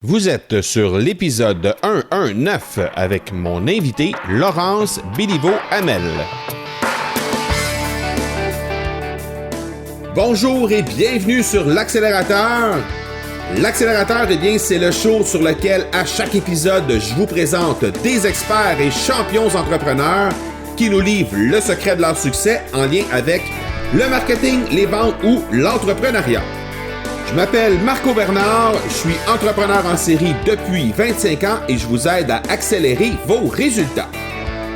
Vous êtes sur l'épisode 119 avec mon invité Laurence Béliveau-Hamel. Bonjour et bienvenue sur l'Accélérateur. L'Accélérateur, eh bien, c'est le show sur lequel à chaque épisode, je vous présente des experts et champions entrepreneurs qui nous livrent le secret de leur succès en lien avec le marketing, les ventes ou l'entrepreneuriat. Je m'appelle Marco Bernard, je suis entrepreneur en série depuis 25 ans et je vous aide à accélérer vos résultats.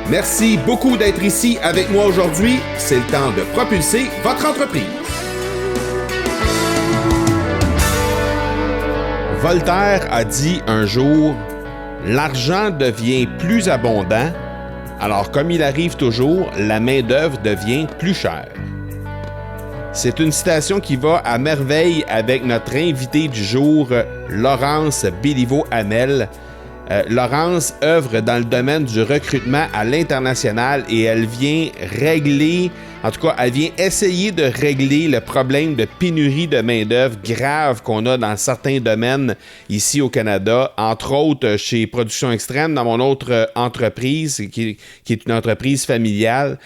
Merci beaucoup d'être ici avec moi aujourd'hui. C'est le temps de propulser votre entreprise. Voltaire a dit un jour « L'argent devient plus abondant, alors comme il arrive toujours, la main-d'œuvre devient plus chère. » C'est une citation qui va à merveille avec notre invité du jour, Laurence Béliveau-Hamel. Laurence œuvre dans le domaine du recrutement à l'international et elle vient régler, en tout cas, elle vient essayer de régler le problème de pénurie de main-d'œuvre grave qu'on a dans certains domaines ici au Canada, entre autres chez Production Extrême, dans mon autre entreprise, qui est une entreprise familiale.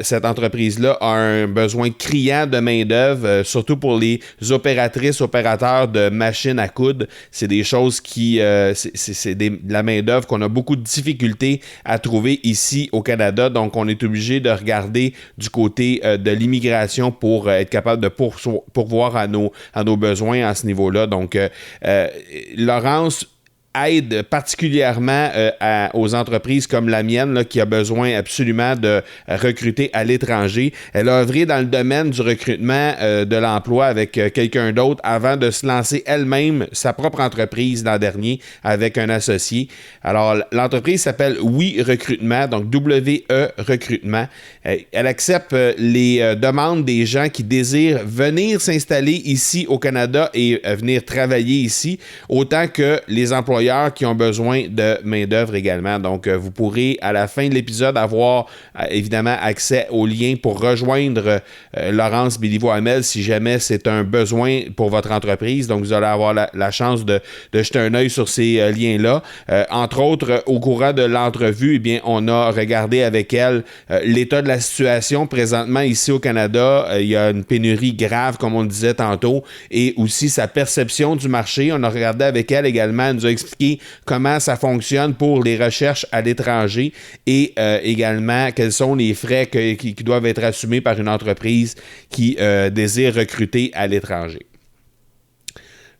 Cette entreprise-là a un besoin criant de main-d'œuvre, surtout pour les opératrices, opérateurs de machines à coudre. C'est des choses qui... c'est de la main-d'œuvre qu'on a beaucoup de difficultés à trouver ici au Canada. Donc, on est obligé de regarder du côté de l'immigration pour être capable de pourvoir à nos besoins à ce niveau-là. Donc, Laurence aide particulièrement aux entreprises comme la mienne là, qui a besoin absolument de recruter à l'étranger. Elle a œuvré dans le domaine du recrutement de l'emploi avec quelqu'un d'autre avant de se lancer elle-même sa propre entreprise l'an dernier avec un associé. Alors, l'entreprise s'appelle Oui Recrutement, donc W-E Recrutement. Elle accepte les demandes des gens qui désirent venir s'installer ici au Canada et venir travailler ici, autant que les employeurs qui ont besoin de main-d'œuvre également. Donc, vous pourrez, à la fin de l'épisode, avoir évidemment accès aux liens pour rejoindre Laurence Béliveau-Hamel si jamais c'est un besoin pour votre entreprise. Donc, vous allez avoir la chance de jeter un œil sur ces liens-là. Entre autres, au courant de l'entrevue, eh bien, on a regardé avec elle l'état de la situation présentement ici au Canada. Il y a une pénurie grave, comme on le disait tantôt, et aussi sa perception du marché. On a regardé avec elle également, elle nous a expliqué comment ça fonctionne pour les recherches à l'étranger et également quels sont les frais qui doivent être assumés par une entreprise qui désire recruter à l'étranger.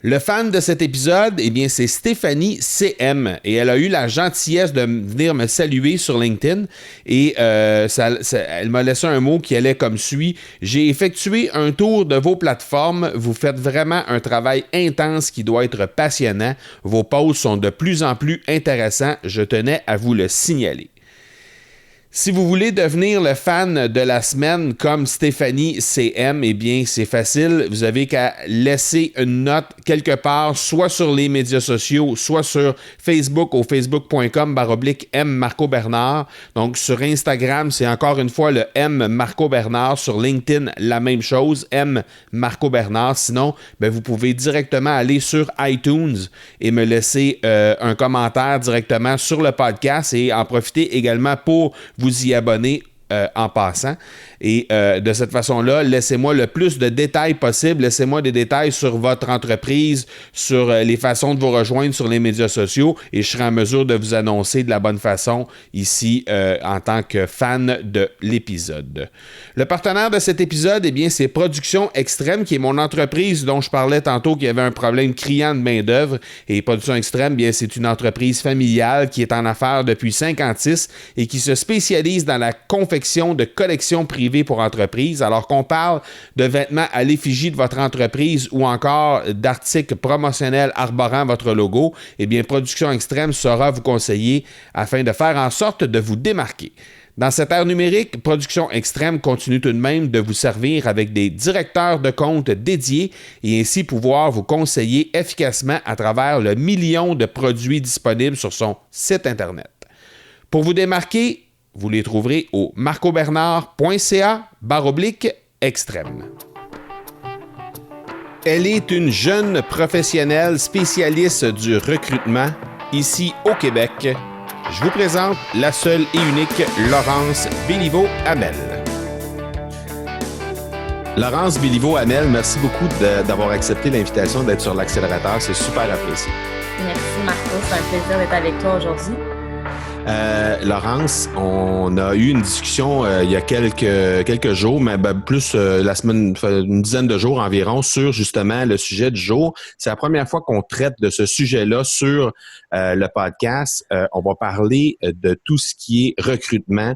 Le fan de cet épisode, eh bien, c'est Stéphanie CM et elle a eu la gentillesse de venir me saluer sur LinkedIn et elle m'a laissé un mot qui allait comme suit. J'ai effectué un tour de vos plateformes. Vous faites vraiment un travail intense qui doit être passionnant. Vos posts sont de plus en plus intéressants. Je tenais à vous le signaler. Si vous voulez devenir le fan de la semaine comme Stéphanie CM, eh bien, c'est facile. Vous avez qu'à laisser une note quelque part, soit sur les médias sociaux, soit sur Facebook au facebook.com/M Marco Bernard. Donc, sur Instagram, c'est encore une fois le M Marco Bernard. Sur LinkedIn, la même chose, M Marco Bernard. Sinon, vous pouvez directement aller sur iTunes et me laisser un commentaire directement sur le podcast et en profiter également pour vous y abonner en passant. Et de cette façon-là, laissez-moi le plus de détails possible. Laissez-moi des détails sur votre entreprise, sur les façons de vous rejoindre sur les médias sociaux et je serai en mesure de vous annoncer de la bonne façon ici en tant que fan de l'épisode. Le partenaire de cet épisode, eh bien, c'est Production Extrême, qui est mon entreprise dont je parlais tantôt qu'il y avait un problème criant de main-d'œuvre. Et Production Extrême, bien, c'est une entreprise familiale qui est en affaires depuis 56 et qui se spécialise dans la confection de collections privées pour entreprises. Alors qu'on parle de vêtements à l'effigie de votre entreprise ou encore d'articles promotionnels arborant votre logo, eh bien, Production Extrême saura vous conseiller afin de faire en sorte de vous démarquer. Dans cette ère numérique, Production Extrême continue tout de même de vous servir avec des directeurs de compte dédiés et ainsi pouvoir vous conseiller efficacement à travers le million de produits disponibles sur son site Internet. Pour vous démarquer, vous les trouverez au marcobernard.ca/extrême. Elle est une jeune professionnelle spécialiste du recrutement ici au Québec. Je vous présente la seule et unique Laurence Béliveau-Hamel. Laurence Béliveau-Hamel, merci beaucoup d'avoir accepté l'invitation d'être sur l'accélérateur. C'est super apprécié. Merci Marco, c'est un plaisir d'être avec toi aujourd'hui. Laurence, on a eu une discussion il y a quelques jours, mais plus la semaine, une dizaine de jours environ, sur justement le sujet du jour. C'est la première fois qu'on traite de ce sujet-là sur le podcast. On va parler de tout ce qui est recrutement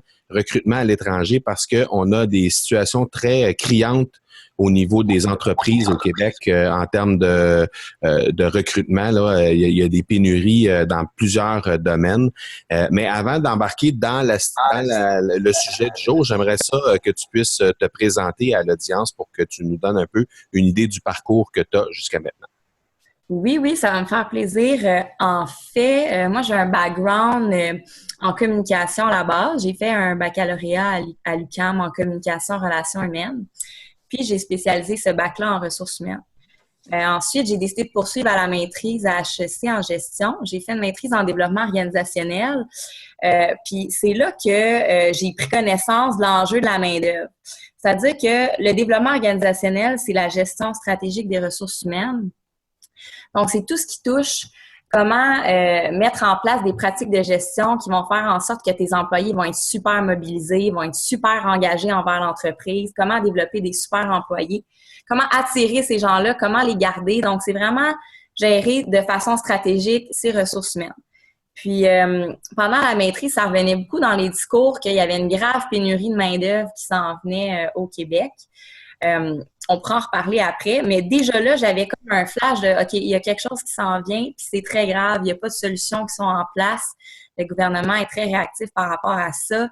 à l'étranger, parce qu'on a des situations très criantes au niveau des entreprises au Québec en termes de recrutement. Là, il y a des pénuries dans plusieurs domaines. Mais avant d'embarquer dans le sujet du jour, j'aimerais ça que tu puisses te présenter à l'audience pour que tu nous donnes un peu une idée du parcours que tu as jusqu'à maintenant. Oui, ça va me faire plaisir. En fait, moi, j'ai un background en communication à la base. J'ai fait un baccalauréat à l'UQAM en communication relations humaines. Puis, j'ai spécialisé ce bac-là en ressources humaines. Ensuite, j'ai décidé de poursuivre à la maîtrise à HEC en gestion. J'ai fait une maîtrise en développement organisationnel. Puis, c'est là que j'ai pris connaissance de l'enjeu de la main-d'œuvre. C'est-à-dire que le développement organisationnel, c'est la gestion stratégique des ressources humaines. Donc, c'est tout ce qui touche comment mettre en place des pratiques de gestion qui vont faire en sorte que tes employés vont être super mobilisés, vont être super engagés envers l'entreprise, comment développer des super employés, comment attirer ces gens-là, comment les garder. Donc, c'est vraiment gérer de façon stratégique ces ressources humaines. Puis, pendant la maîtrise, ça revenait beaucoup dans les discours qu'il y avait une grave pénurie de main-d'œuvre qui s'en venait au Québec. On pourra en reparler après, mais déjà là, j'avais comme un flash de « OK, il y a quelque chose qui s'en vient, puis c'est très grave, il n'y a pas de solutions qui sont en place. Le gouvernement est très réactif par rapport à ça.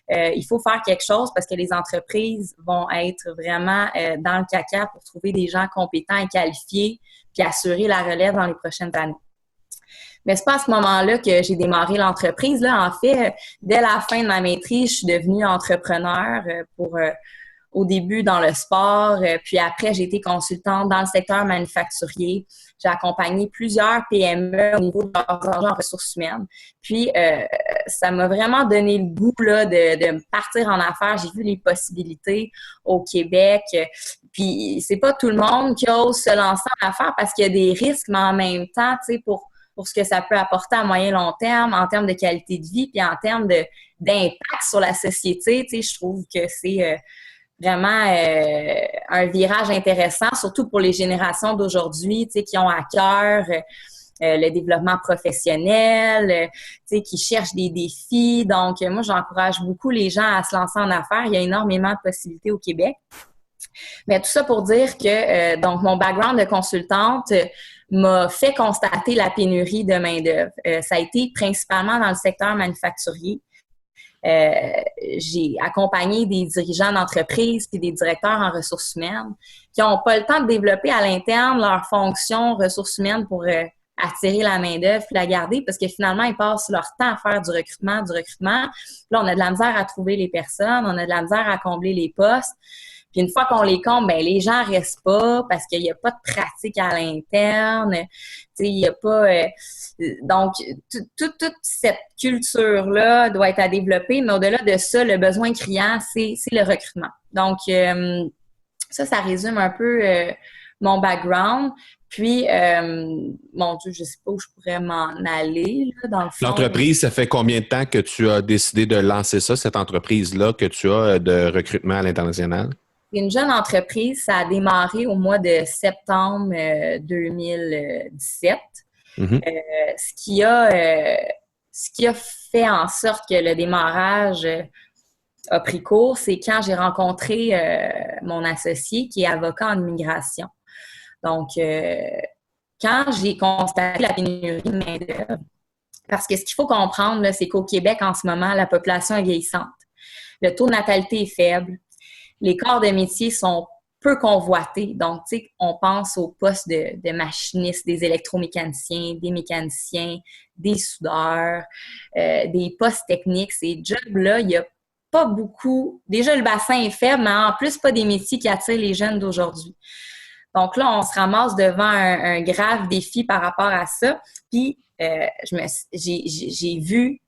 Il faut faire quelque chose parce que les entreprises vont être vraiment dans le caca pour trouver des gens compétents et qualifiés puis assurer la relève dans les prochaines années. » Mais c'est pas à ce moment-là que j'ai démarré l'entreprise. Là, en fait, dès la fin de ma maîtrise, je suis devenue entrepreneur au début dans le sport, puis après, j'ai été consultante dans le secteur manufacturier. J'ai accompagné plusieurs PME au niveau de leurs enjeux en ressources humaines. Puis, ça m'a vraiment donné le goût là, de partir en affaires. J'ai vu les possibilités au Québec. Puis, c'est pas tout le monde qui ose se lancer en affaires parce qu'il y a des risques, mais en même temps, tu sais, pour ce que ça peut apporter à moyen long terme, en termes de qualité de vie, puis en termes d'impact sur la société, tu sais, je trouve que c'est vraiment un virage intéressant, surtout pour les générations d'aujourd'hui, tu sais, qui ont à cœur le développement professionnel, tu sais, qui cherchent des défis. Donc, moi, j'encourage beaucoup les gens à se lancer en affaires. Il y a énormément de possibilités au Québec. Mais tout ça pour dire que, donc, mon background de consultante m'a fait constater la pénurie de main-d'œuvre. Ça a été principalement dans le secteur manufacturier. J'ai accompagné des dirigeants d'entreprise puis des directeurs en ressources humaines qui n'ont pas le temps de développer à l'interne leur fonction ressources humaines pour attirer la main-d'œuvre puis la garder parce que finalement, ils passent leur temps à faire du recrutement. Là, on a de la misère à trouver les personnes, on a de la misère à combler les postes. Puis une fois qu'on les comble, ben les gens restent pas parce qu'il n'y a pas de pratique à l'interne. Tu sais, il n'y a pas... donc, toute cette culture-là doit être à développer, mais au-delà de ça, le besoin criant, c'est le recrutement. Donc, ça résume un peu mon background. Puis, mon Dieu, je ne sais pas où je pourrais m'en aller, là, dans le fond. L'entreprise, ça fait combien de temps que tu as décidé de lancer ça, cette entreprise-là que tu as de recrutement à l'international? C'est une jeune entreprise. Ça a démarré au mois de septembre 2017. Mm-hmm. Ce qui a fait en sorte que le démarrage a pris cours, c'est quand j'ai rencontré mon associé qui est avocat en immigration. Donc, quand j'ai constaté la pénurie de main-d'œuvre, parce que ce qu'il faut comprendre, là, c'est qu'au Québec, en ce moment, la population est vieillissante. Le taux de natalité est faible. Les corps de métier sont peu convoités. Donc, tu sais, on pense aux postes de machinistes, des électromécaniciens, des mécaniciens, des soudeurs, des postes techniques. Ces jobs-là, il n'y a pas beaucoup. Déjà, le bassin est faible, mais en plus, pas des métiers qui attirent les jeunes d'aujourd'hui. Donc là, on se ramasse devant un grave défi par rapport à ça. Puis, j'ai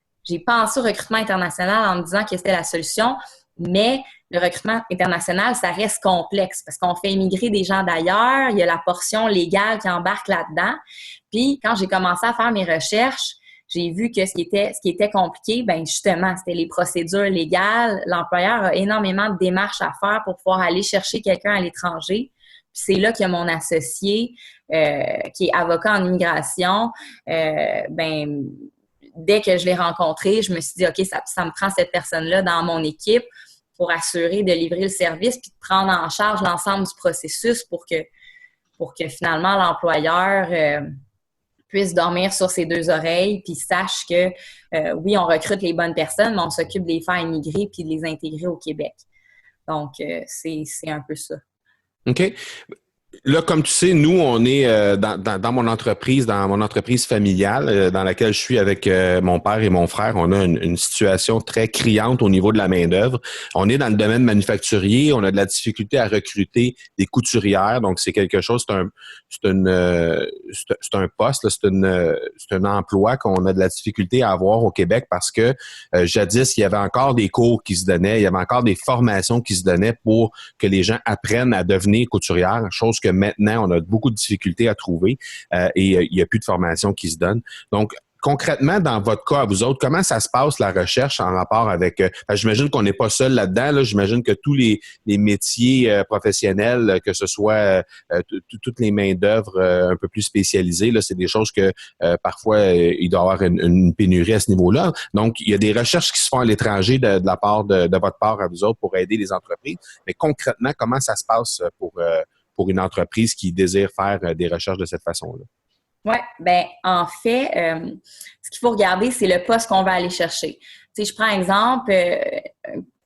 pensé au recrutement international en me disant que c'était la solution, mais le recrutement international, ça reste complexe parce qu'on fait immigrer des gens d'ailleurs, il y a la portion légale qui embarque là-dedans. Puis, quand j'ai commencé à faire mes recherches, j'ai vu que ce qui était compliqué, ben justement, c'était les procédures légales. L'employeur a énormément de démarches à faire pour pouvoir aller chercher quelqu'un à l'étranger. Puis c'est là qu'il y a mon associé, qui est avocat en immigration, dès que je l'ai rencontré, je me suis dit, OK, ça me prend cette personne-là dans mon équipe pour assurer de livrer le service puis de prendre en charge l'ensemble du processus pour que finalement l'employeur puisse dormir sur ses deux oreilles puis sache que, oui, on recrute les bonnes personnes, mais on s'occupe de les faire immigrer puis de les intégrer au Québec. Donc, c'est un peu ça. OK. Là, comme tu sais, nous, on est dans mon entreprise familiale, dans laquelle je suis avec mon père et mon frère. On a une situation très criante au niveau de la main-d'œuvre. On est dans le domaine manufacturier, on a de la difficulté à recruter des couturières, donc c'est quelque chose, c'est un poste, là, c'est un emploi qu'on a de la difficulté à avoir au Québec parce que jadis, il y avait encore des cours qui se donnaient, il y avait encore des formations qui se donnaient pour que les gens apprennent à devenir couturières, chose que maintenant, on a beaucoup de difficultés à trouver et il n'y a plus de formation qui se donne. Donc, concrètement, dans votre cas, à vous autres, comment ça se passe, la recherche en rapport avec... j'imagine qu'on n'est pas seul là-dedans. Là. J'imagine que tous les métiers professionnels, que ce soit toutes les main-d'œuvre un peu plus spécialisées, là, c'est des choses que parfois, il doit y avoir une pénurie à ce niveau-là. Donc, il y a des recherches qui se font à l'étranger de la part de votre part à vous autres pour aider les entreprises. Mais concrètement, comment ça se passe pour une entreprise qui désire faire des recherches de cette façon-là? Oui, bien, en fait, ce qu'il faut regarder, c'est le poste qu'on va aller chercher. Tu sais, je prends exemple,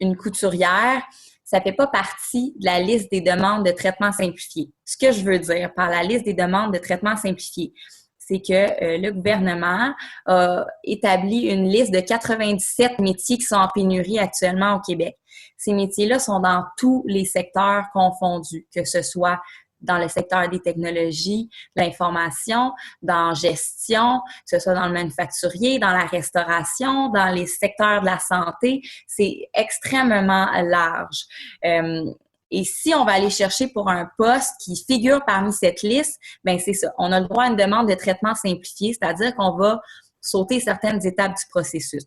une couturière, ça ne fait pas partie de la liste des demandes de traitement simplifié. Ce que je veux dire par la liste des demandes de traitement simplifié, c'est que le gouvernement a établi une liste de 97 métiers qui sont en pénurie actuellement au Québec. Ces métiers-là sont dans tous les secteurs confondus, que ce soit dans le secteur des technologies, l'information, dans la gestion, que ce soit dans le manufacturier, dans la restauration, dans les secteurs de la santé. C'est extrêmement large. Et si on va aller chercher pour un poste qui figure parmi cette liste, ben c'est ça. On a le droit à une demande de traitement simplifié, c'est-à-dire qu'on va sauter certaines étapes du processus.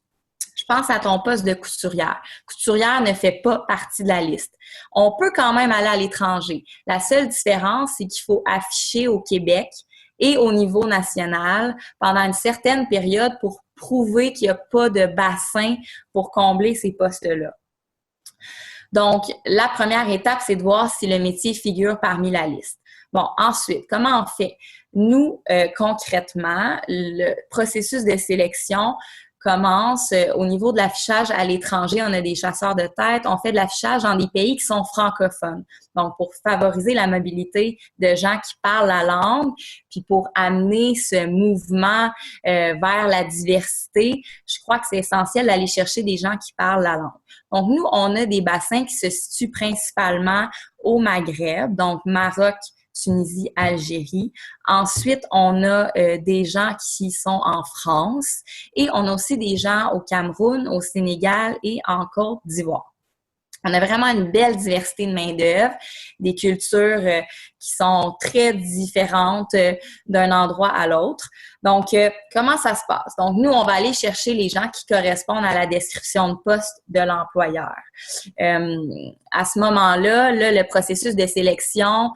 Je pense à ton poste de couturière. Couturière ne fait pas partie de la liste. On peut quand même aller à l'étranger. La seule différence, c'est qu'il faut afficher au Québec et au niveau national pendant une certaine période pour prouver qu'il n'y a pas de bassin pour combler ces postes-là. Donc, la première étape, c'est de voir si le métier figure parmi la liste. Bon, ensuite, comment on fait? Nous, concrètement, le processus de sélection commence au niveau de l'affichage à l'étranger. On a des chasseurs de tête. On fait de l'affichage dans des pays qui sont francophones. Donc, pour favoriser la mobilité de gens qui parlent la langue, puis pour amener ce mouvement vers la diversité, je crois que c'est essentiel d'aller chercher des gens qui parlent la langue. Donc, nous, on a des bassins qui se situent principalement au Maghreb, donc Maroc, Tunisie, Algérie. Ensuite, on a des gens qui sont en France et on a aussi des gens au Cameroun, au Sénégal et en Côte d'Ivoire. On a vraiment une belle diversité de main-d'œuvre, des cultures qui sont très différentes d'un endroit à l'autre. Donc, comment ça se passe? Donc, nous, on va aller chercher les gens qui correspondent à la description de poste de l'employeur. À ce moment-là, le processus de sélection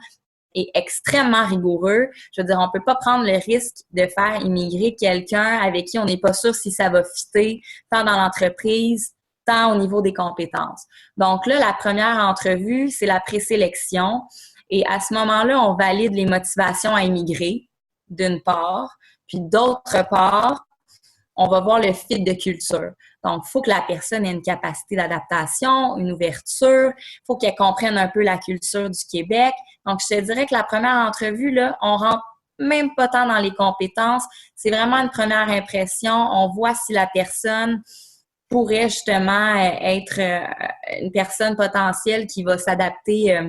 est extrêmement rigoureux. Je veux dire, on peut pas prendre le risque de faire immigrer quelqu'un avec qui on n'est pas sûr si ça va fitter, tant dans l'entreprise, tant au niveau des compétences. Donc là, la première entrevue, c'est la présélection. Et à ce moment-là, on valide les motivations à immigrer, d'une part. Puis d'autre part, on va voir le fit de culture. Donc, il faut que la personne ait une capacité d'adaptation, une ouverture. Il faut qu'elle comprenne un peu la culture du Québec. Donc, je te dirais que la première entrevue, là, on rentre même pas tant dans les compétences. C'est vraiment une première impression. On voit si la personne pourrait justement être une personne potentielle qui va s'adapter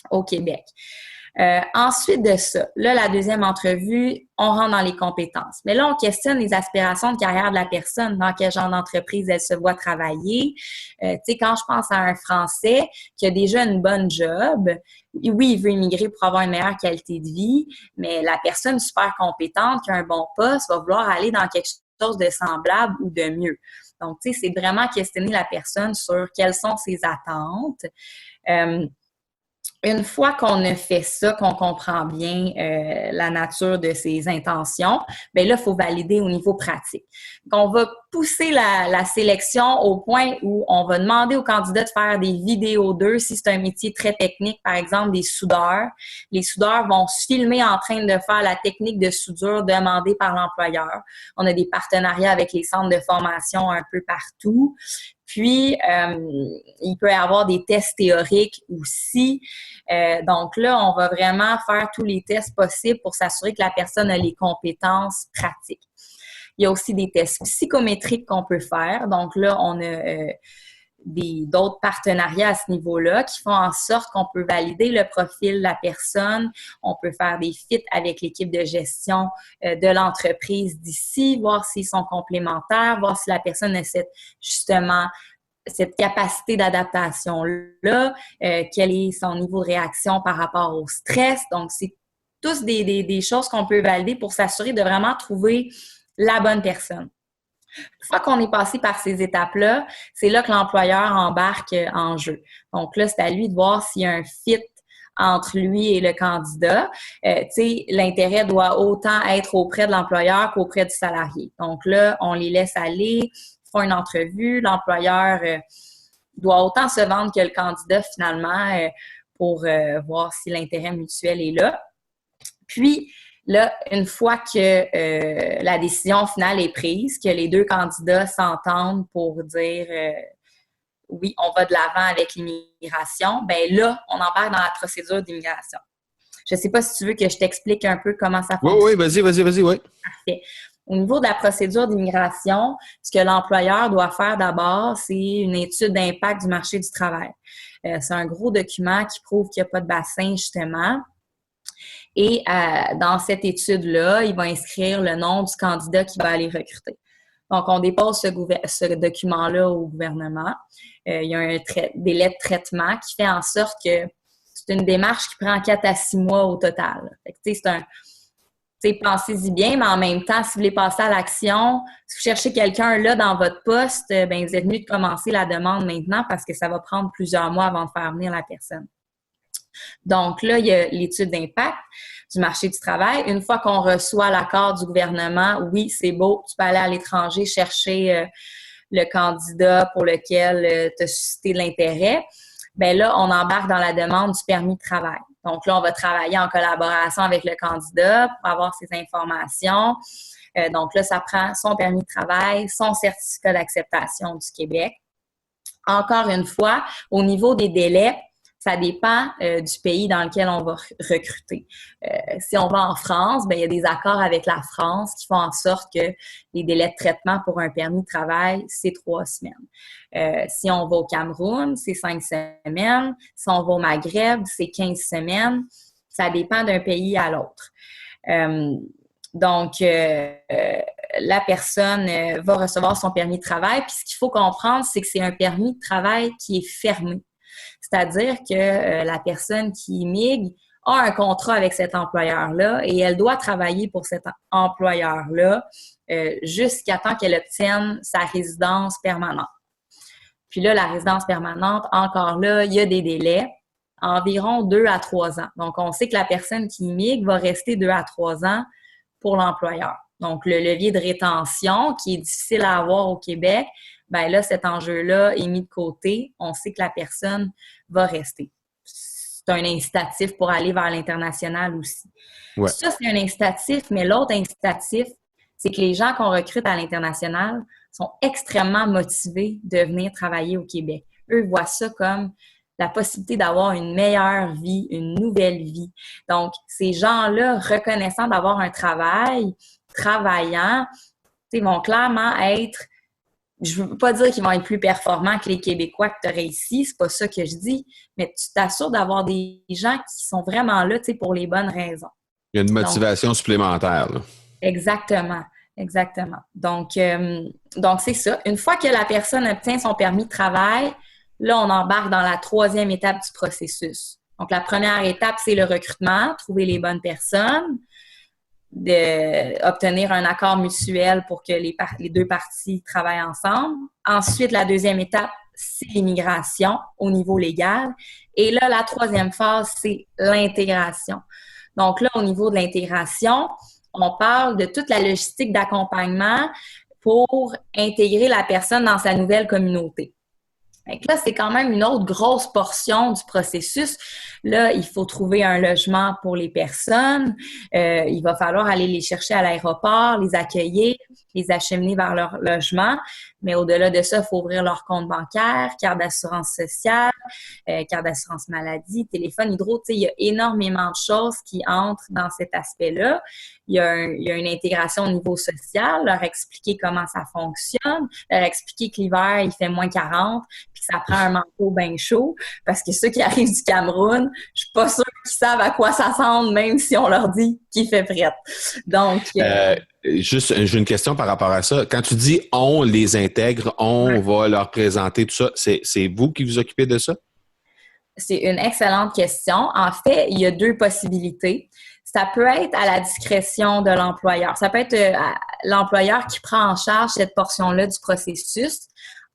au Québec. Ensuite de ça, là, la deuxième entrevue, on rentre dans les compétences. Mais là, on questionne les aspirations de carrière de la personne, dans quel genre d'entreprise elle se voit travailler. Tu sais, quand je pense à un Français qui a déjà une bonne job, oui, il veut immigrer pour avoir une meilleure qualité de vie, mais la personne super compétente qui a un bon poste va vouloir aller dans quelque chose de semblable ou de mieux. Donc, tu sais, c'est vraiment questionner la personne sur quelles sont ses attentes. Une fois qu'on a fait ça, qu'on comprend bien la nature de ses intentions, bien là, il faut valider au niveau pratique. Donc, on va pousser la sélection au point où on va demander aux candidats de faire des vidéos d'eux, si c'est un métier très technique, par exemple des soudeurs. Les soudeurs vont se filmer en train de faire la technique de soudure demandée par l'employeur. On a des partenariats avec les centres de formation un peu partout. Puis, il peut y avoir des tests théoriques aussi. Donc là, on va vraiment faire tous les tests possibles pour s'assurer que la personne a les compétences pratiques. Il y a aussi des tests psychométriques qu'on peut faire. Donc là, on a d'autres partenariats à ce niveau-là qui font en sorte qu'on peut valider le profil de la personne. On peut faire des fits avec l'équipe de gestion de l'entreprise d'ici, voir s'ils sont complémentaires, voir si la personne a cette capacité d'adaptation-là, quel est son niveau de réaction par rapport au stress. Donc, c'est tous des choses qu'on peut valider pour s'assurer de vraiment trouver la bonne personne. Une fois qu'on est passé par ces étapes-là, c'est là que l'employeur embarque en jeu. Donc là, c'est à lui de voir s'il y a un fit entre lui et le candidat. Tu sais, l'intérêt doit autant être auprès de l'employeur qu'auprès du salarié. Donc là, on les laisse aller, font une entrevue, l'employeur doit autant se vendre que le candidat finalement pour voir si l'intérêt mutuel est là. Puis, là, une fois que la décision finale est prise, que les deux candidats s'entendent pour dire oui, on va de l'avant avec l'immigration, bien là, on embarque dans la procédure d'immigration. Je ne sais pas si tu veux que je t'explique un peu comment ça fonctionne. Oui, vas-y, oui. Parfait. Au niveau de la procédure d'immigration, ce que l'employeur doit faire d'abord, c'est une étude d'impact du marché du travail. C'est un gros document qui prouve qu'il n'y a pas de bassin, justement. Et dans cette étude-là, il va inscrire le nom du candidat qui va aller recruter. Donc, on dépose ce document-là au gouvernement. Il y a un délai de traitement qui fait en sorte que c'est une démarche qui prend 4 à 6 mois au total. Fait que, pensez-y bien, mais en même temps, si vous voulez passer à l'action, si vous cherchez quelqu'un là dans votre poste, ben vous êtes mieux de commencer la demande maintenant parce que ça va prendre plusieurs mois avant de faire venir la personne. Donc là, il y a l'étude d'impact du marché du travail. Une fois qu'on reçoit l'accord du gouvernement, oui, c'est beau, tu peux aller à l'étranger chercher le candidat pour lequel tu as suscité de l'intérêt. Bien là, on embarque dans la demande du permis de travail. Donc là, on va travailler en collaboration avec le candidat pour avoir ces informations. Donc là, ça prend son permis de travail, son certificat d'acceptation du Québec. Encore une fois, au niveau des délais, ça dépend du pays dans lequel on va recruter. Si on va en France, bien, il y a des accords avec la France qui font en sorte que les délais de traitement pour un permis de travail, c'est 3 semaines. Si on va au Cameroun, c'est 5 semaines. Si on va au Maghreb, c'est 15 semaines. Ça dépend d'un pays à l'autre. Donc, la personne va recevoir son permis de travail. Puis, ce qu'il faut comprendre, c'est que c'est un permis de travail qui est fermé. C'est-à-dire que la personne qui immigre a un contrat avec cet employeur-là et elle doit travailler pour cet employeur-là jusqu'à temps qu'elle obtienne sa résidence permanente. Puis là, la résidence permanente, encore là, il y a des délais, environ 2 à 3 ans. Donc, on sait que la personne qui immigre va rester 2 à 3 ans pour l'employeur. Donc, le levier de rétention qui est difficile à avoir au Québec, bien là, cet enjeu-là est mis de côté. On sait que la personne va rester. C'est un incitatif pour aller vers l'international aussi. Ouais. Ça, c'est un incitatif, mais l'autre incitatif, c'est que les gens qu'on recrute à l'international sont extrêmement motivés de venir travailler au Québec. Eux voient ça comme la possibilité d'avoir une meilleure vie, une nouvelle vie. Donc, ces gens-là, reconnaissant d'avoir un travail, travaillant, vont clairement être je veux pas dire qu'ils vont être plus performants que les Québécois que tu aurais ici, c'est pas ça que je dis, mais tu t'assures d'avoir des gens qui sont vraiment là, tu sais, pour les bonnes raisons. Il y a une Donc, motivation supplémentaire, là. exactement, exactement. Donc c'est ça. Une fois que la personne obtient son permis de travail, là, on embarque dans la troisième étape du processus. Donc, la première étape, c'est le recrutement, trouver les bonnes personnes, obtenir un accord mutuel pour que les deux parties travaillent ensemble. Ensuite, la deuxième étape, c'est l'immigration au niveau légal. Et là, la troisième phase, c'est l'intégration. Donc là, au niveau de l'intégration, on parle de toute la logistique d'accompagnement pour intégrer la personne dans sa nouvelle communauté. Donc là, c'est quand même une autre grosse portion du processus. Là, il faut trouver un logement pour les personnes. Il va falloir aller les chercher à l'aéroport, les accueillir, les acheminer vers leur logement. Mais au-delà de ça, il faut ouvrir leur compte bancaire, carte d'assurance sociale, carte d'assurance maladie, téléphone, hydro. Tu sais, il y a énormément de choses qui entrent dans cet aspect-là. Il y a une intégration au niveau social, leur expliquer comment ça fonctionne, leur expliquer que l'hiver, il fait moins 40, puis que ça prend un manteau bien chaud, parce que ceux qui arrivent du Cameroun, je suis pas sûre qu'ils savent à quoi ça ressemble, même si on leur dit qu'il fait fret. Donc... Juste, j'ai une question par rapport à ça. Quand tu dis « on les intègre »,« on va leur présenter tout ça », c'est vous qui vous occupez de ça? C'est une excellente question. En fait, il y a deux possibilités. Ça peut être à la discrétion de l'employeur. Ça peut être l'employeur qui prend en charge cette portion-là du processus.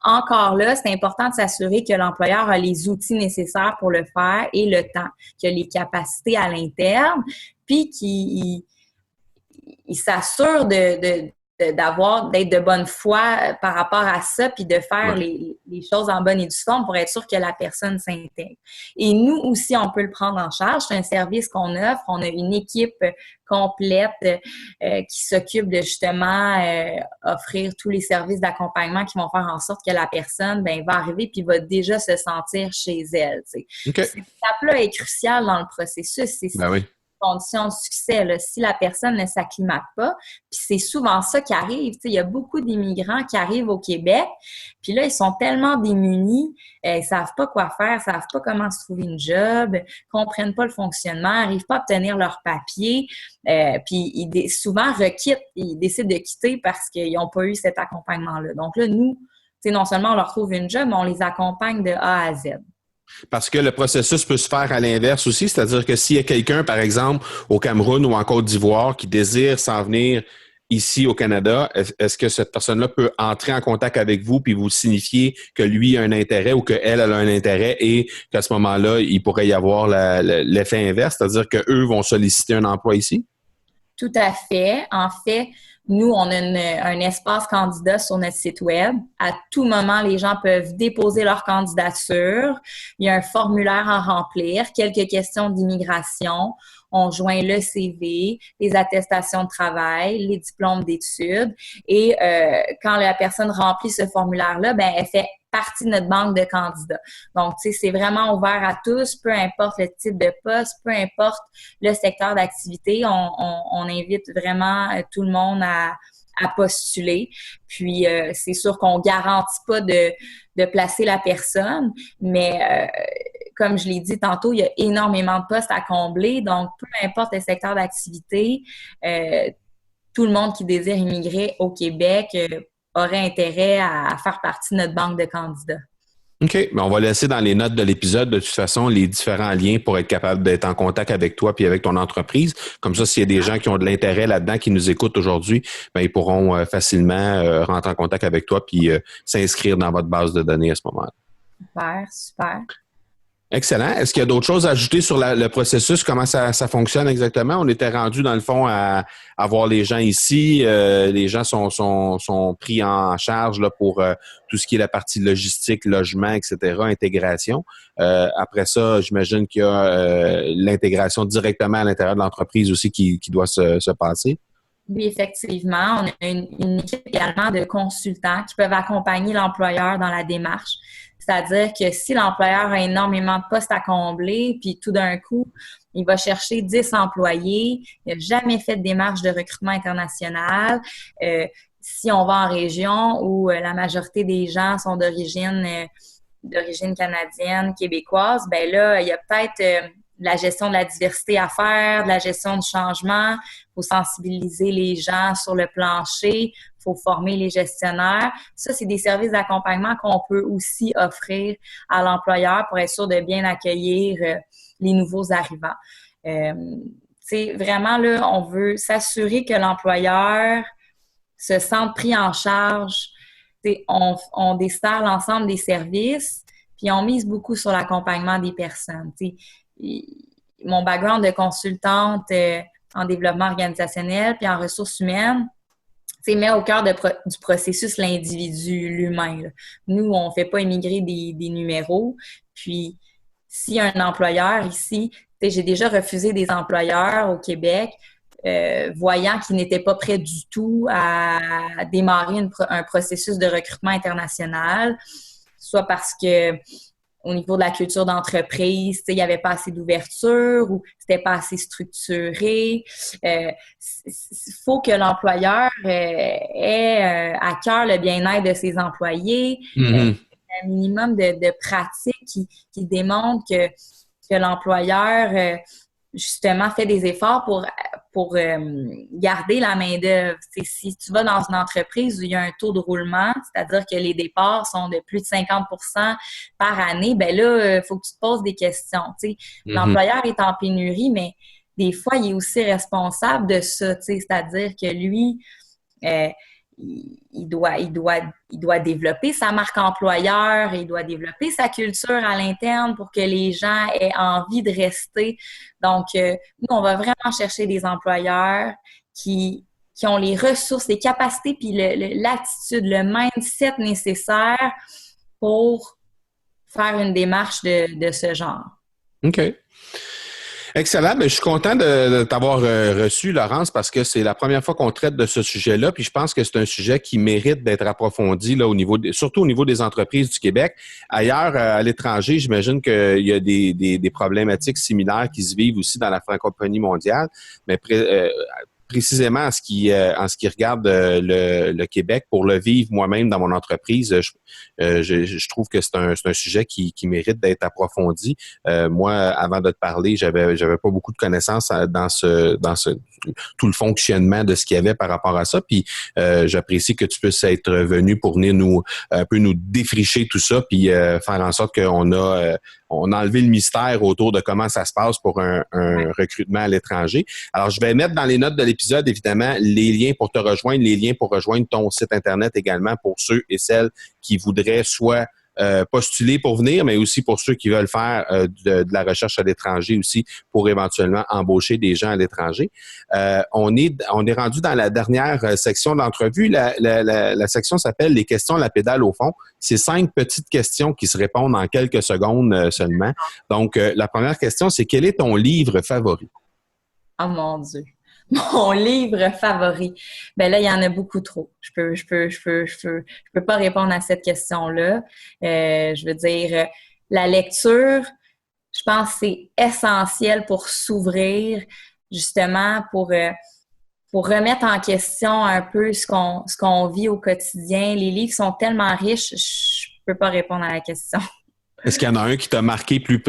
Encore là, c'est important de s'assurer que l'employeur a les outils nécessaires pour le faire et le temps, qu'il a les capacités à l'interne, puis qu'il s'assure d'être de bonne foi par rapport à ça, puis de faire les choses en bonne et due forme pour être sûr que la personne s'intègre. Et nous aussi, on peut le prendre en charge. C'est un service qu'on offre. On a une équipe complète qui s'occupe de justement offrir tous les services d'accompagnement qui vont faire en sorte que la personne va arriver puis va déjà se sentir chez elle. Okay. Cette étape-là est cruciale dans le processus. C'est oui. Condition de succès, là, si la personne ne s'acclimate pas. Puis c'est souvent ça qui arrive. Il y a beaucoup d'immigrants qui arrivent au Québec, puis là, ils sont tellement démunis, ils savent pas quoi faire, ils savent pas comment se trouver une job, comprennent pas le fonctionnement, n'arrivent pas à obtenir leurs papiers, puis ils souvent requittent, ils décident de quitter parce qu'ils n'ont pas eu cet accompagnement-là. Donc là, nous, non seulement on leur trouve une job, mais on les accompagne de A à Z. Parce que le processus peut se faire à l'inverse aussi, c'est-à-dire que s'il y a quelqu'un, par exemple, au Cameroun ou en Côte d'Ivoire qui désire s'en venir ici au Canada, est-ce que cette personne-là peut entrer en contact avec vous puis vous signifier que lui a un intérêt ou qu'elle a un intérêt et qu'à ce moment-là, il pourrait y avoir l'effet inverse, c'est-à-dire qu'eux vont solliciter un emploi ici? Tout à fait. En fait, nous, on a un espace candidat sur notre site web. À tout moment, les gens peuvent déposer leur candidature. Il y a un formulaire à remplir, quelques questions d'immigration. On joint le CV, les attestations de travail, les diplômes d'études. Et quand la personne remplit ce formulaire-là, elle fait partie de notre banque de candidats. Donc, tu sais, c'est vraiment ouvert à tous, peu importe le type de poste, peu importe le secteur d'activité. On invite vraiment tout le monde à postuler. Puis, c'est sûr qu'on garantit pas de placer la personne, mais comme je l'ai dit tantôt, il y a énormément de postes à combler. Donc, peu importe le secteur d'activité, tout le monde qui désire immigrer au Québec aurait intérêt à faire partie de notre banque de candidats. OK. On va laisser dans les notes de l'épisode, de toute façon, les différents liens pour être capable d'être en contact avec toi puis avec ton entreprise. Comme ça, s'il y a des gens qui ont de l'intérêt là-dedans, qui nous écoutent aujourd'hui, ils pourront facilement rentrer en contact avec toi puis s'inscrire dans votre base de données à ce moment-là. Super, super. Excellent. Est-ce qu'il y a d'autres choses à ajouter sur le processus? Comment ça fonctionne exactement? On était rendu, dans le fond, à voir les gens ici. Les gens sont pris en charge là, pour tout ce qui est la partie logistique, logement, etc., intégration. Après ça, j'imagine qu'il y a l'intégration directement à l'intérieur de l'entreprise aussi qui doit se passer. Oui, effectivement. On a une équipe également de consultants qui peuvent accompagner l'employeur dans la démarche. C'est-à-dire que si l'employeur a énormément de postes à combler, puis tout d'un coup, il va chercher 10 employés, il n'a jamais fait de démarche de recrutement international, si on va en région où la majorité des gens sont d'origine canadienne, québécoise, ben là, il y a peut-être de la gestion de la diversité à faire, de la gestion du changement. Il faut sensibiliser les gens sur le plancher, il faut former les gestionnaires. Ça, c'est des services d'accompagnement qu'on peut aussi offrir à l'employeur pour être sûr de bien accueillir les nouveaux arrivants. Vraiment, là, on veut s'assurer que l'employeur se sente pris en charge. On dessert l'ensemble des services, puis on mise beaucoup sur l'accompagnement des personnes. Mon background de consultante en développement organisationnel puis en ressources humaines, met au cœur du processus l'individu, l'humain. Là. Nous, on ne fait pas émigrer des numéros. Puis, s'il y a un employeur ici, j'ai déjà refusé des employeurs au Québec voyant qu'ils n'étaient pas prêts du tout à démarrer un processus de recrutement international, soit parce que au niveau de la culture d'entreprise, il n'y avait pas assez d'ouverture ou c'était pas assez structuré. Il faut que l'employeur ait à cœur le bien-être de ses employés. Un minimum de pratiques qui démontrent que l'employeur justement fait des efforts pour garder la main-d'œuvre. Si tu vas dans une entreprise où il y a un taux de roulement, c'est-à-dire que les départs sont de plus de 50% par année, ben là, il faut que tu te poses des questions. L'employeur est en pénurie, mais des fois, il est aussi responsable de ça. C'est-à-dire que lui, il doit développer sa marque employeur, il doit développer sa culture à l'interne pour que les gens aient envie de rester. Donc, nous, on va vraiment chercher des employeurs qui ont les ressources, les capacités, puis l'attitude, le mindset nécessaire pour faire une démarche de ce genre. OK. Excellent. Mais je suis content de t'avoir reçu, Laurence, parce que c'est la première fois qu'on traite de ce sujet-là. Puis je pense que c'est un sujet qui mérite d'être approfondi là, surtout au niveau des entreprises du Québec. Ailleurs, à l'étranger, j'imagine qu'il y a des problématiques similaires qui se vivent aussi dans la francophonie mondiale. Mais précisément en ce qui regarde le Québec, pour le vivre moi-même dans mon entreprise, je trouve que c'est un sujet qui mérite d'être approfondi. Moi, avant de te parler, j'avais pas beaucoup de connaissances dans tout le fonctionnement de ce qu'il y avait par rapport à ça. Puis j'apprécie que tu puisses être venu pour venir nous défricher tout ça, puis faire en sorte qu'on a enlevé le mystère autour de comment ça se passe pour un recrutement à l'étranger. Alors, je vais mettre dans les notes de l'épisode, évidemment, les liens pour te rejoindre, les liens pour rejoindre ton site Internet également pour ceux et celles qui voudraient soit postuler pour venir, mais aussi pour ceux qui veulent faire de la recherche à l'étranger aussi pour éventuellement embaucher des gens à l'étranger. On est rendu dans la dernière section de l'entrevue. La section s'appelle « Les questions, la pédale au fond ». C'est 5 petites questions qui se répondent en quelques secondes seulement. Donc, la première question, c'est quel est ton livre favori? Oh mon Dieu! Mon livre favori. Ben là, il y en a beaucoup trop. Je peux pas répondre à cette question-là. Je veux dire, la lecture, je pense que c'est essentiel pour s'ouvrir, justement, pour remettre en question un peu ce qu'on vit au quotidien. Les livres sont tellement riches, je peux pas répondre à la question. Est-ce qu'il y en a un qui t'a marqué plus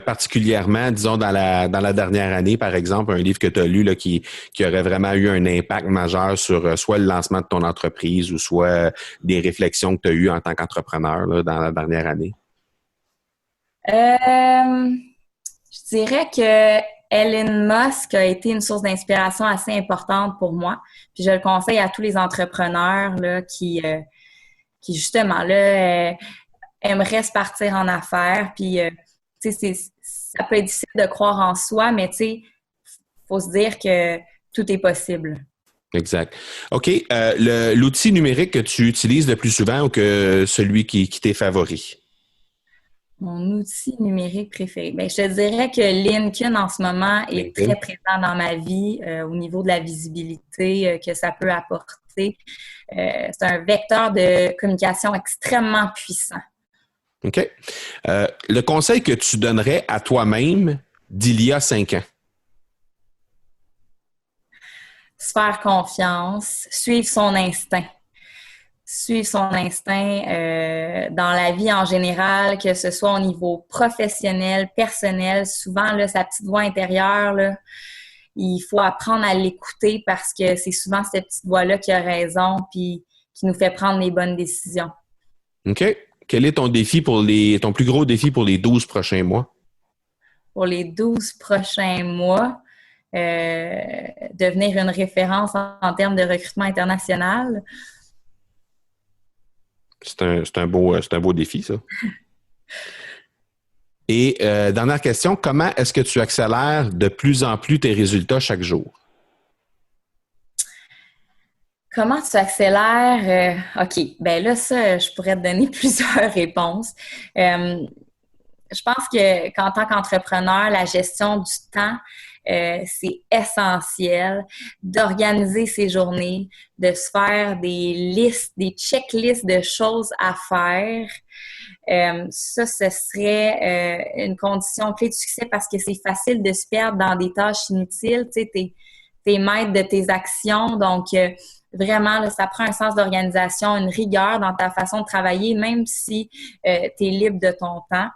particulièrement, disons, dans la dernière année, par exemple, un livre que tu as lu là, qui aurait vraiment eu un impact majeur sur soit le lancement de ton entreprise ou soit des réflexions que tu as eues en tant qu'entrepreneur là, dans la dernière année? Je dirais que Elon Musk a été une source d'inspiration assez importante pour moi. Puis je le conseille à tous les entrepreneurs là, qui justement là aimerait se partir en affaires. Puis, tu sais, ça peut être difficile de croire en soi, mais tu sais, faut se dire que tout est possible. Exact. OK. L'outil numérique que tu utilises le plus souvent ou que celui qui t'est favori? Mon outil numérique préféré? Bien, je te dirais que LinkedIn, en ce moment, est très présent dans ma vie au niveau de la visibilité que ça peut apporter. C'est un vecteur de communication extrêmement puissant. OK. Le conseil que tu donnerais à toi-même d'il y a 5 ans? se faire confiance, suivre son instinct. Suivre son instinct dans la vie en général, que ce soit au niveau professionnel, personnel. Souvent, là, sa petite voix intérieure, là, il faut apprendre à l'écouter parce que c'est souvent cette petite voix-là qui a raison puis qui nous fait prendre les bonnes décisions. OK. Quel est ton plus gros défi pour les 12 prochains mois? Pour les 12 prochains mois, devenir une référence en termes de recrutement international. C'est un beau défi, ça. Et dernière question, comment est-ce que tu accélères de plus en plus tes résultats chaque jour? Comment tu accélères? OK, bien là, ça, je pourrais te donner plusieurs réponses. Je pense qu'en tant qu'entrepreneur, la gestion du temps, c'est essentiel d'organiser ses journées, de se faire des listes, des checklists de choses à faire. Ça, ce serait une condition clé de succès parce que c'est facile de se perdre dans des tâches inutiles. Tu sais, t'es maître de tes actions, donc vraiment, là, ça prend un sens d'organisation, une rigueur dans ta façon de travailler, même si tu es libre de ton temps.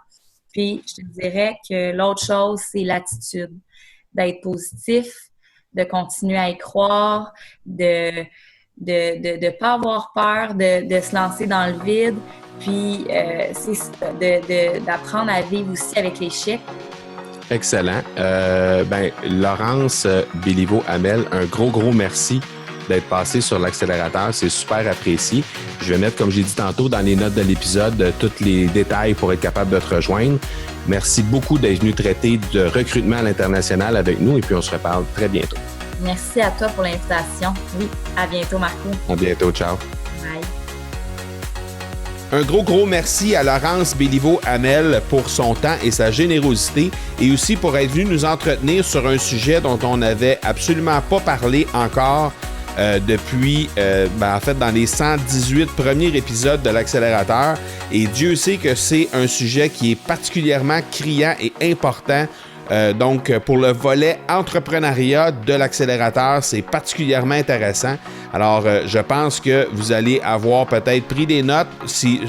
Puis, je te dirais que l'autre chose, c'est l'attitude. D'être positif, de continuer à y croire, de pas avoir peur de se lancer dans le vide, puis d'apprendre à vivre aussi avec l'échec. Excellent. Laurence Béliveau-Hamel, un gros merci d'être passé sur l'accélérateur. C'est super apprécié. Je vais mettre, comme j'ai dit tantôt, dans les notes de l'épisode, tous les détails pour être capable de te rejoindre. Merci beaucoup d'être venu traiter de recrutement à l'international avec nous et puis on se reparle très bientôt. Merci à toi pour l'invitation. Oui, à bientôt, Marco. À bientôt. Ciao. Bye. Un gros merci à Laurence Béliveau-Hamel pour son temps et sa générosité et aussi pour être venu nous entretenir sur un sujet dont on n'avait absolument pas parlé encore depuis, en fait, dans les 118 premiers épisodes de l'accélérateur. Et Dieu sait que c'est un sujet qui est particulièrement criant et important. Donc, pour le volet entrepreneuriat de l'accélérateur, c'est particulièrement intéressant. Alors, je pense que vous allez avoir peut-être pris des notes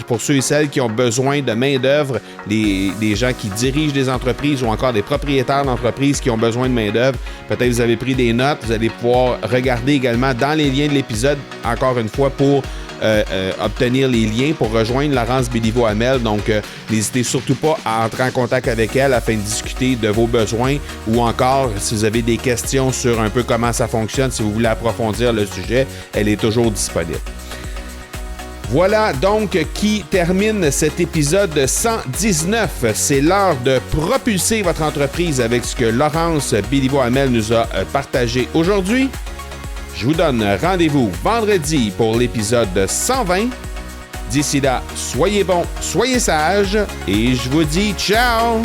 pour ceux et celles qui ont besoin de main-d'œuvre, des gens qui dirigent des entreprises ou encore des propriétaires d'entreprises qui ont besoin de main-d'œuvre. Peut-être vous avez pris des notes. Vous allez pouvoir regarder également dans les liens de l'épisode, encore une fois, pour obtenir les liens pour rejoindre Laurence Béliveau-Hamel. Donc, n'hésitez surtout pas à entrer en contact avec elle afin de discuter de vos besoins ou encore, si vous avez des questions sur un peu comment ça fonctionne, si vous voulez approfondir le sujet, elle est toujours disponible. Voilà donc qui termine cet épisode 119. C'est l'heure de propulser votre entreprise avec ce que Laurence Béliveau-Hamel nous a partagé aujourd'hui. Je vous donne rendez-vous vendredi pour l'épisode 120. D'ici là, soyez bons, soyez sages et je vous dis ciao!